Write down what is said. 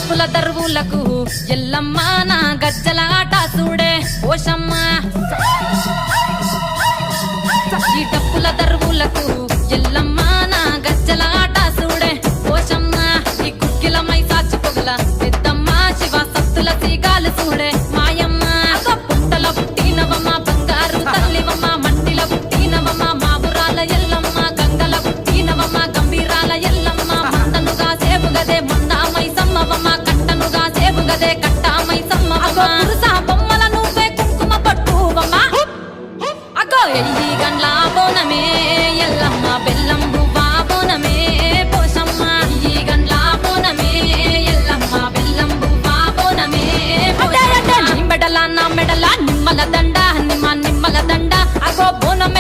డప్పుల దరువులకు ఎల్లమ్మ నా గజ్జల ఆట చూడే ఓషమ్మ ఈ డప్పుల దరువులకు ఎల్లమ్మ నా గజ్జల ఆట చూడే ఓషమ్మ ఈ కుక్కిల మై సాచి పొగల పెద్దమ్మ శివ సత్తుల సీగాలు చూడే మాయమ్మ పుట్టల పుట్టినవమ్మ బంగారు తల్లివమ్మ మట్టిల పుట్టినవమ్మ మాబురాల ఎల్లమ్మ గంగల పుట్టినవమ్మ గంభీరాల ఎల్లమ్మ మందనుగా సేపుగదే మందామై సమ్మవమ్మ కట్టనుగా సేపుగదే కట్టామై సమ్మవమ్మ పురుసా బొమ్మల నువ్వే కుంకుమ పట్టువమ్మ అగో ఎల్లి గండ్ల బోనమే ఎల్లమ్మ బెల్లం బువ్వా బోనమే పోషమ్మ ఈ గండ్ల బోనమే ఎల్లమ్మ బెల్లం బువ్వా బోనమే మెడల నా మెడల నిమ్మల దండ నిమ్మల దండ అగో బోనమే